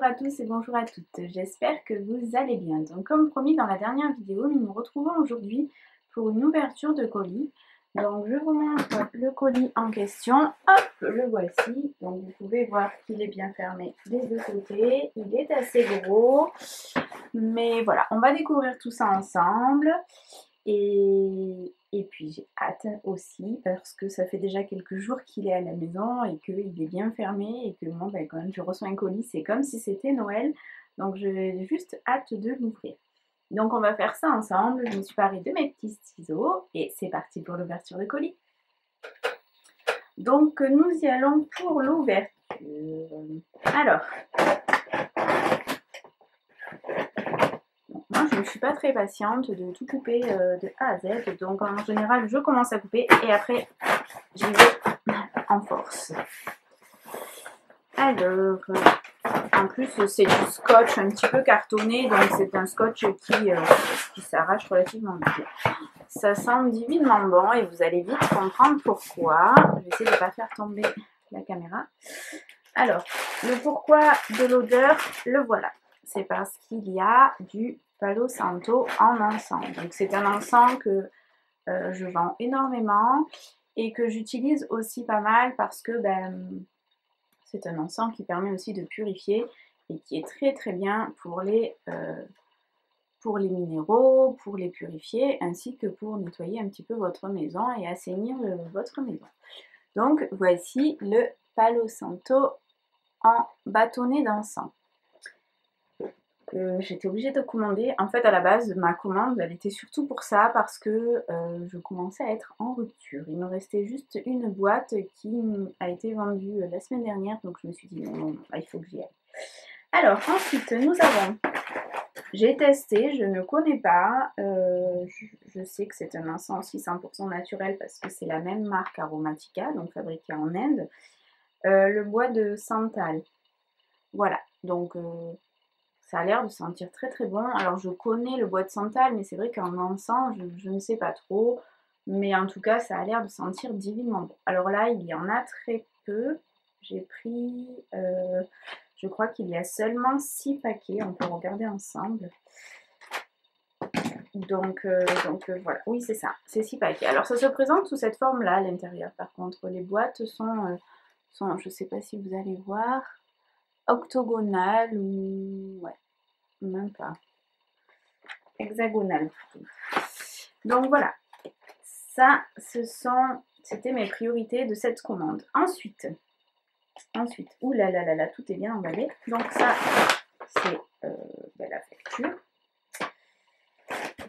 Bonjour à tous et bonjour à toutes, j'espère que vous allez bien. Donc comme promis dans la dernière vidéo, nous nous retrouvons aujourd'hui pour une ouverture de colis. Donc je vous montre le colis en question, hop, le voici. Donc vous pouvez voir qu'il est bien fermé des deux côtés, il est assez gros. Mais voilà, on va découvrir tout ça ensemble. Et puis j'ai hâte aussi parce que ça fait déjà quelques jours qu'il est à la maison et qu'il est bien fermé et que moi quand même je reçois un colis, c'est comme si c'était Noël. Donc j'ai juste hâte de l'ouvrir. Donc on va faire ça ensemble. Je me suis parée de mes petits ciseaux et c'est parti pour l'ouverture de colis. Donc nous y allons pour l'ouverture. Alors, moi je ne suis pas très patiente de tout couper de A à Z, donc en général je commence à couper et après j'y vais en force. Alors, en plus c'est du scotch un petit peu cartonné, donc c'est un scotch qui s'arrache relativement vite. Ça sent divinement bon et vous allez vite comprendre pourquoi. Je vais essayer de ne pas faire tomber la caméra. Alors, le pourquoi de l'odeur, le voilà. C'est parce qu'il y a du Palo Santo en encens. Donc c'est un encens que je vends énormément et que j'utilise aussi pas mal parce que c'est un encens qui permet aussi de purifier et qui est très très bien pour les minéraux, pour les purifier, ainsi que pour nettoyer un petit peu votre maison et assainir votre maison. Donc voici le Palo Santo en bâtonnet d'encens. J'étais obligée de commander. En fait, à la base, ma commande, elle était surtout pour ça, parce que je commençais à être en rupture. Il me restait juste une boîte qui a été vendue la semaine dernière, donc je me suis dit non, il faut que j'y aille. Alors, ensuite, nous avons... J'ai testé, je ne connais pas. Je sais que c'est un encens aussi 100% naturel parce que c'est la même marque Aromatica, donc fabriquée en Inde. Le bois de santal. Voilà, donc... ça a l'air de sentir très très bon. Alors je connais le bois de santal, mais c'est vrai qu'en encens, je ne sais pas trop. Mais en tout cas, ça a l'air de sentir divinement bon. Alors là, il y en a très peu. J'ai pris, je crois qu'il y a seulement 6 paquets. On peut regarder ensemble. Donc voilà, oui c'est ça, c'est 6 paquets. Alors ça se présente sous cette forme-là à l'intérieur. Par contre, les boîtes sont, je ne sais pas si vous allez voir, octogonales ou... ouais. Même pas. Hexagonal plutôt. Donc voilà. Ça, c'était mes priorités de cette commande. Ensuite, oulala, tout est bien emballé. Donc ça, c'est la facture.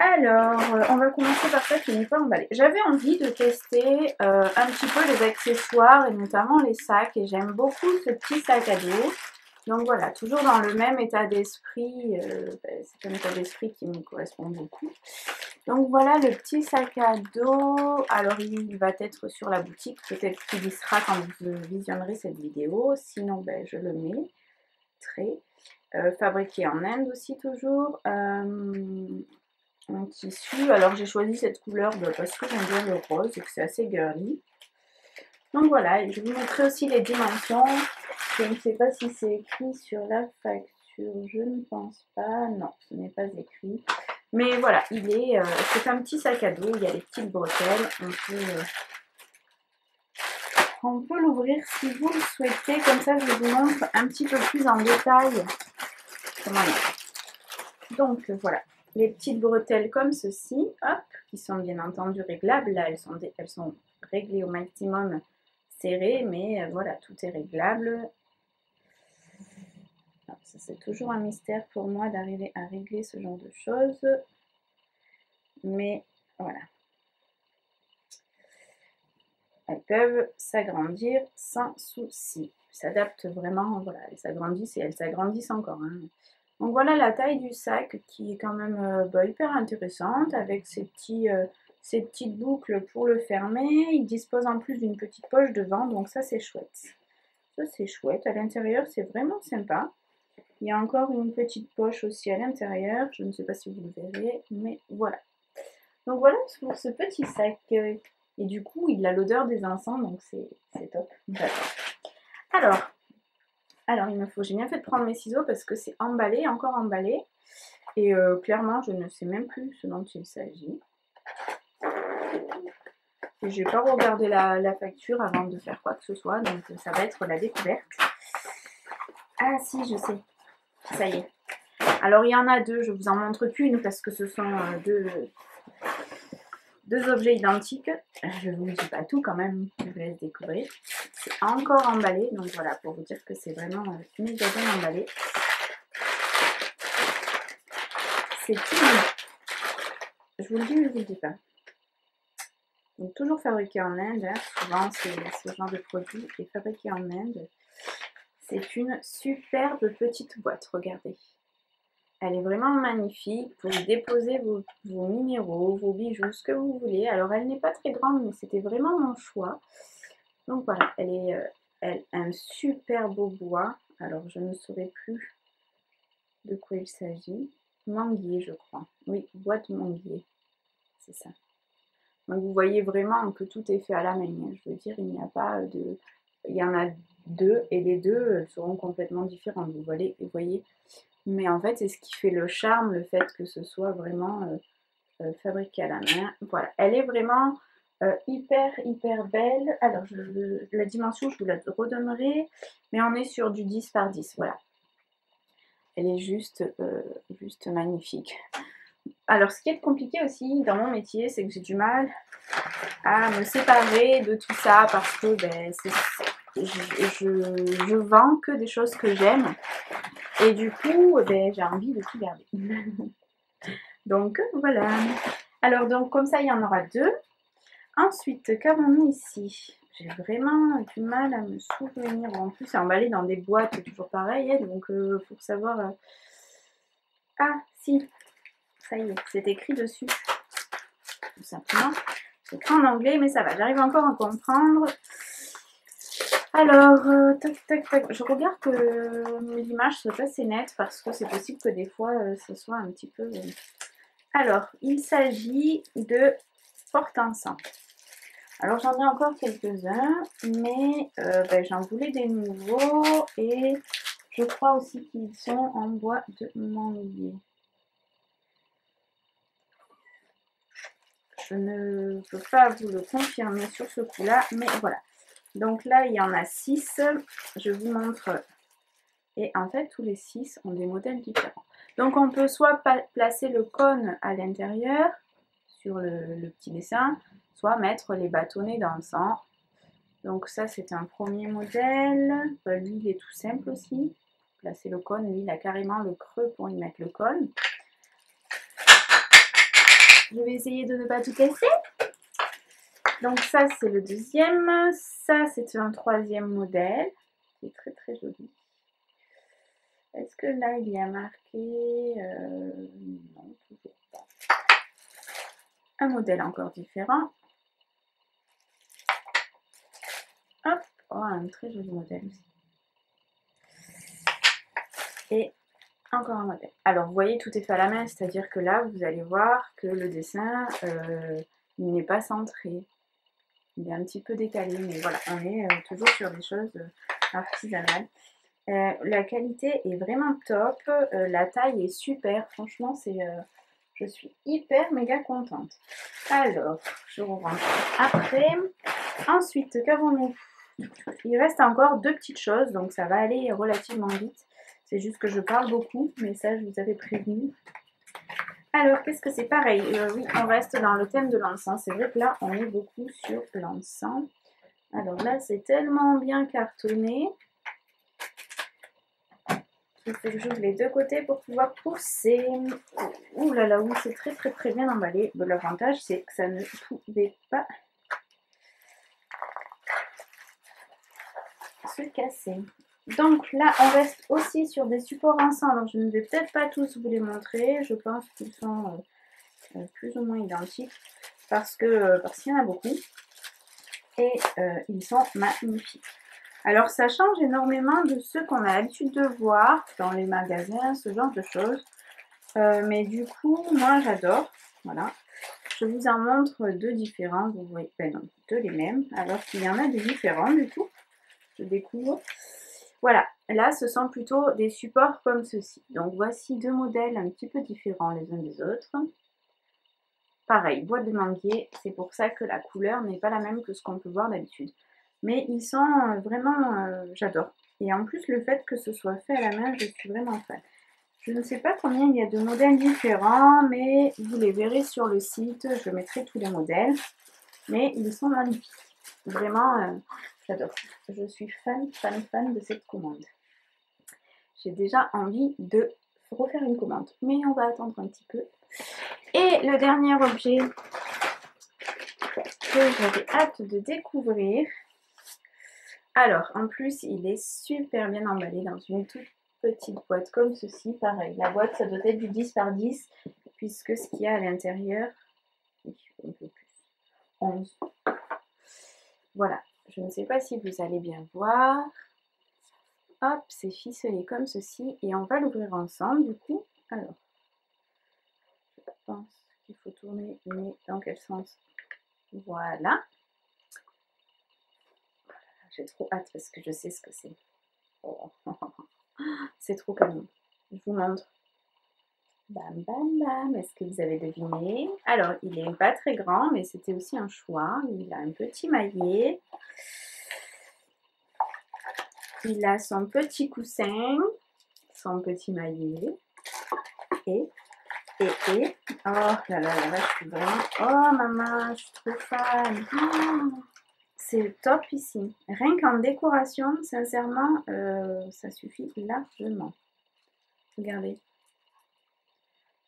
Alors, on va commencer par ça qui n'est pas emballé. J'avais envie de tester un petit peu les accessoires et notamment les sacs. Et j'aime beaucoup ce petit sac à dos. Donc voilà, toujours dans le même état d'esprit, c'est un état d'esprit qui me correspond beaucoup. Donc voilà le petit sac à dos. Alors il va être sur la boutique, peut-être qu'il y sera quand vous visionnerez cette vidéo. Sinon je le mettrai. Fabriqué en Inde aussi toujours. En tissu. Alors j'ai choisi cette couleur parce que j'aime bien le rose et que c'est assez girly. Donc voilà, et je vous montrerai aussi les dimensions. Je ne sais pas si c'est écrit sur la facture, je ne pense pas. Non, ce n'est pas écrit. Mais voilà, c'est un petit sac à dos, il y a les petites bretelles. On peut l'ouvrir si vous le souhaitez. Comme ça, je vous montre un petit peu plus en détail comment il est. Donc voilà, les petites bretelles comme ceci, hop, qui sont bien entendu réglables. Là, elles sont réglées au maximum serrées, mais voilà, tout est réglable. C'est toujours un mystère pour moi d'arriver à régler ce genre de choses. Mais voilà. Elles peuvent s'agrandir sans souci. Elles s'adaptent vraiment, voilà, elles s'agrandissent et elles s'agrandissent encore. Hein. Donc voilà la taille du sac qui est quand même hyper intéressante avec ces petites boucles pour le fermer. Il dispose en plus d'une petite poche devant, donc ça c'est chouette. Ça c'est chouette. À l'intérieur, c'est vraiment sympa. Il y a encore une petite poche aussi à l'intérieur. Je ne sais pas si vous le verrez, mais voilà. Donc voilà pour ce petit sac. Et du coup, il a l'odeur des encens, donc c'est top. Alors, Alors j'ai bien fait de prendre mes ciseaux parce que c'est emballé, encore emballé. Et clairement, je ne sais même plus ce dont il s'agit. Et je n'ai pas regardé la facture avant de faire quoi que ce soit, donc ça va être la découverte. Ah si, je sais. Ça y est. Alors il y en a deux, je vous en montre qu'une parce que ce sont deux objets identiques. Je ne vous dis pas tout quand même, je vous laisse découvrir. C'est encore emballé, donc voilà, pour vous dire que c'est vraiment méga bien emballé. C'est une... Je vous le dis ou je vous le dis pas. Donc toujours fabriqué en Inde, hein. Souvent ce genre de produit est fabriqué en Inde. C'est une superbe petite boîte, regardez. Elle est vraiment magnifique pour déposer vos minéraux, vos bijoux, ce que vous voulez. Alors elle n'est pas très grande, mais c'était vraiment mon choix. Donc voilà, elle est un super beau bois. Alors je ne saurais plus de quoi il s'agit. Manguier, je crois. Oui, boîte manguier. C'est ça. Donc vous voyez vraiment que tout est fait à la main. Je veux dire, il n'y a pas de... Il y en a deux et les deux seront complètement différentes. Vous voyez. Mais en fait, c'est ce qui fait le charme, le fait que ce soit vraiment fabriqué à la main. Voilà, elle est vraiment hyper belle. Alors, la dimension, je vous la redonnerai. Mais on est sur du 10 par 10. Voilà. Elle est juste magnifique. Alors, ce qui est compliqué aussi dans mon métier, c'est que j'ai du mal à me séparer de tout ça parce que je vends que des choses que j'aime et du coup j'ai envie de tout garder. Donc voilà. Alors donc comme ça il y en aura deux. Ensuite, qu'avons-nous ici? J'ai vraiment du mal à me souvenir. En plus c'est emballé dans des boîtes, toujours pareil, hein, donc pour savoir... Ah si, ça y est, c'est écrit dessus. Tout simplement. C'est écrit en anglais, mais ça va, j'arrive encore à comprendre. Alors, tac, je regarde que l'image soit assez nette parce que c'est possible que des fois ce soit un petit peu... Alors, il s'agit de porte-encens. Alors, j'en ai encore quelques-uns, mais j'en voulais des nouveaux et je crois aussi qu'ils sont en bois de manguier. Je ne peux pas vous le confirmer sur ce coup-là, mais voilà. Donc là, il y en a 6. Je vous montre. Et en fait, tous les 6 ont des modèles différents. Donc on peut soit placer le cône à l'intérieur, sur le petit dessin, soit mettre les bâtonnets d'encens. Donc ça, c'est un premier modèle. Lui, il est tout simple aussi. Placer le cône, lui, il a carrément le creux pour y mettre le cône. Je vais essayer de ne pas tout casser. Donc ça, c'est le deuxième. Ça, c'est un troisième modèle. C'est très joli. Est-ce que là, il y a marqué... non, toujours pas. Un modèle encore différent. Hop, oh, un très joli modèle aussi. Et encore un modèle. Alors, vous voyez, tout est fait à la main, c'est-à-dire que là, vous allez voir que le dessin, il n'est pas centré. Il est un petit peu décalé, mais voilà, on est toujours sur des choses artisanales. La qualité est vraiment top, la taille est super, franchement, je suis hyper méga contente. Alors, je rentre après. Ensuite, qu'avons-nous? Il reste encore deux petites choses, donc ça va aller relativement vite. C'est juste que je parle beaucoup, mais ça, je vous avais prévenu. Alors, qu'est-ce que c'est? Pareil, oui, on reste dans le thème de l'encens. C'est vrai que là, on est beaucoup sur l'encens. Alors là, c'est tellement bien cartonné qu'il faut que j'ouvre les deux côtés pour pouvoir pousser. Ouh là là, oui, c'est très bien emballé. L'avantage, c'est que ça ne pouvait pas se casser. Donc là, on reste aussi sur des supports encens. Alors, je ne vais peut-être pas tous vous les montrer. Je pense qu'ils sont plus ou moins identiques parce qu'il y en a beaucoup. Et ils sont magnifiques. Alors, ça change énormément de ceux qu'on a l'habitude de voir dans les magasins, ce genre de choses. Mais du coup, moi, j'adore. Voilà. Je vous en montre deux différents. Vous voyez, ben non, deux les mêmes. Alors qu'il y en a des différents du coup. Je découvre. Voilà, là ce sont plutôt des supports comme ceci. Donc voici deux modèles un petit peu différents les uns des autres. Pareil, boîte de manguier, c'est pour ça que la couleur n'est pas la même que ce qu'on peut voir d'habitude. Mais ils sont vraiment, j'adore. Et en plus le fait que ce soit fait à la main, je suis vraiment fan. Je ne sais pas combien il y a de modèles différents, mais vous les verrez sur le site, je mettrai tous les modèles. Mais ils sont magnifiques. Vraiment, j'adore. Je suis fan de cette commande. J'ai déjà envie de refaire une commande, mais on va attendre un petit peu. Et le dernier objet que j'avais hâte de découvrir. Alors, en plus, il est super bien emballé dans une toute petite boîte comme ceci. Pareil, la boîte, ça doit être du 10 par 10, puisque ce qu'il y a à l'intérieur, un peu plus, 11. Voilà, je ne sais pas si vous allez bien voir. Hop, c'est ficelé comme ceci et on va l'ouvrir ensemble du coup. Alors, je pense qu'il faut tourner, mais dans quel sens? Voilà. J'ai trop hâte parce que je sais ce que c'est. Oh. C'est trop canon. Je vous montre. Bam, bam, bam. Est-ce que vous avez deviné? Alors, il n'est pas très grand, mais c'était aussi un choix. Il a un petit maillet. Il a son petit coussin, son petit maillet. Et, oh là là là, je suis vraiment... Oh maman, je suis trop fan. Oh, c'est top ici. Rien qu'en décoration, sincèrement, ça suffit largement. Regardez.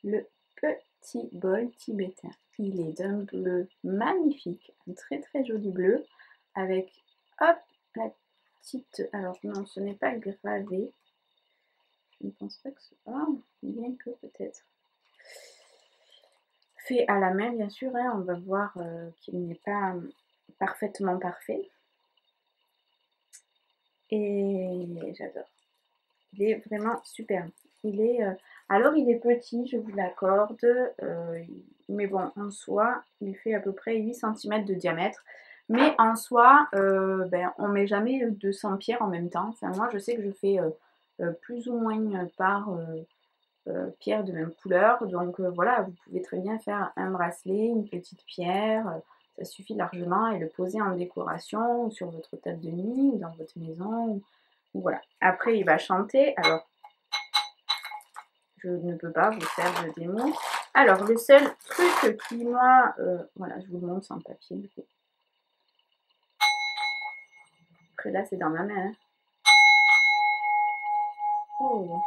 Le petit bol tibétain. Il est d'un bleu magnifique, un très très joli bleu, avec, hop, la petite... Alors non, ce n'est pas gravé. Je ne pense pas que ce... Oh, bien que peut-être. Fait à la main, bien sûr, hein, on va voir qu'il n'est pas parfaitement parfait. Et j'adore. Il est vraiment super. Il est, alors il est petit, je vous l'accorde, mais bon, en soi, il fait à peu près 8 cm de diamètre. Mais en soi, ben, on ne met jamais 200 pierres en même temps. Enfin, moi, je sais que je fais plus ou moins par pierre de même couleur. Donc voilà, vous pouvez très bien faire un bracelet, une petite pierre. Ça suffit largement et le poser en décoration ou sur votre table de nuit ou dans votre maison. Voilà. Après, il va chanter. Alors, je ne peux pas vous faire de démo. Alors, le seul truc qui, moi, voilà, je vous le montre sans papier, du coup. Après, là, c'est dans ma main. Hein. Oh,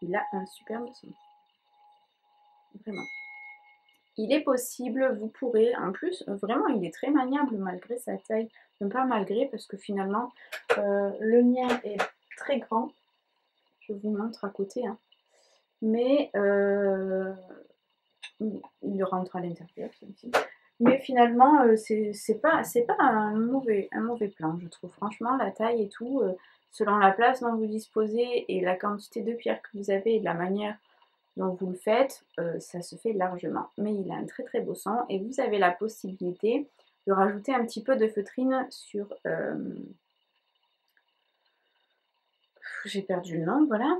il a un superbe son. Vraiment. Il est possible, vous pourrez, en plus, vraiment, il est très maniable malgré sa taille. Même pas malgré, parce que finalement, le mien est très grand. Je vous montre à côté. Hein. Mais il rentre à l'intérieur, celui-ci. Mais finalement, c'est pas un mauvais plan, je trouve. Franchement, la taille et tout, selon la place dont vous disposez et la quantité de pierres que vous avez et de la manière dont vous le faites, ça se fait largement. Mais il a un très très beau son et vous avez la possibilité de rajouter un petit peu de feutrine sur... J'ai perdu le nom, voilà.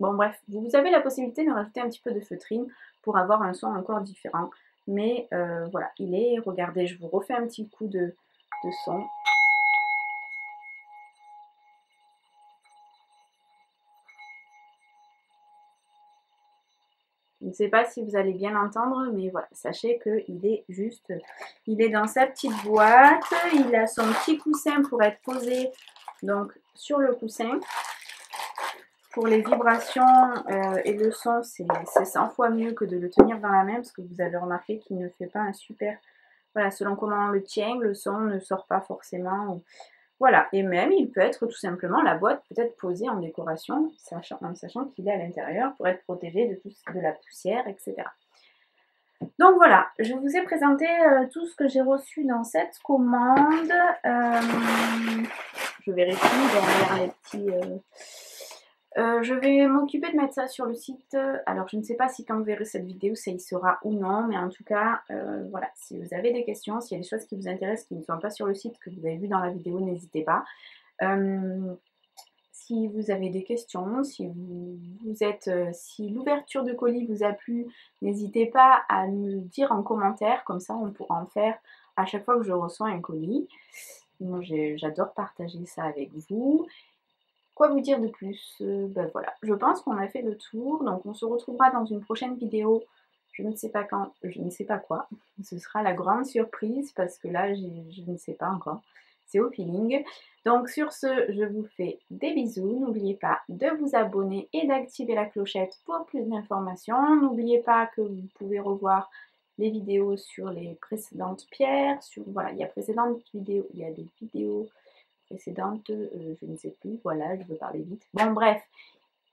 Bon bref, vous avez la possibilité de rajouter un petit peu de feutrine pour avoir un son encore différent. Mais voilà, il est, regardez, je vous refais un petit coup de son. Je ne sais pas si vous allez bien l'entendre, mais voilà, sachez qu'il est juste, il est dans sa petite boîte, il a son petit coussin pour être posé donc sur le coussin. Pour les vibrations et le son, c'est 100 fois mieux que de le tenir dans la main parce que vous avez remarqué qu'il ne fait pas un super... Voilà, selon comment on le tient, le son ne sort pas forcément. Voilà, et même il peut être tout simplement la boîte peut-être posée en décoration, en sachant qu'il est à l'intérieur pour être protégé de la poussière, etc. Donc voilà, je vous ai présenté tout ce que j'ai reçu dans cette commande. Je vérifie derrière les petits... je vais m'occuper de mettre ça sur le site. Alors je ne sais pas si quand vous verrez cette vidéo ça y sera ou non, mais en tout cas voilà, si vous avez des questions, s'il y a des choses qui vous intéressent qui ne sont pas sur le site que vous avez vu dans la vidéo, n'hésitez pas. Si vous avez des questions, si si l'ouverture de colis vous a plu, n'hésitez pas à nous le dire en commentaire, comme ça on pourra en faire à chaque fois que je reçois un colis. Moi j'adore partager ça avec vous. Quoi vous dire de plus? Ben voilà, je pense qu'on a fait le tour, donc on se retrouvera dans une prochaine vidéo. Je ne sais pas quand, je ne sais pas quoi. Ce sera la grande surprise parce que là, je ne sais pas encore. C'est au feeling. Donc sur ce, je vous fais des bisous. N'oubliez pas de vous abonner et d'activer la clochette pour plus d'informations. N'oubliez pas que vous pouvez revoir les vidéos sur les précédentes pierres. Voilà, il y a il y a des vidéos précédentes, je ne sais plus, voilà, je veux parler vite. Bon bref,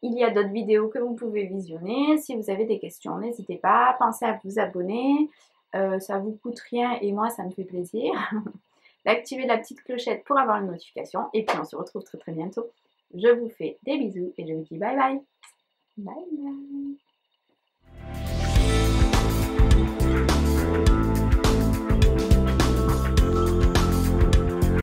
il y a d'autres vidéos que vous pouvez visionner. Si vous avez des questions, n'hésitez pas. Pensez à vous abonner. Ça vous coûte rien et moi, ça me fait plaisir. D'activer la petite clochette pour avoir une notification. Et puis, on se retrouve très très bientôt. Je vous fais des bisous et je vous dis bye bye. Bye bye.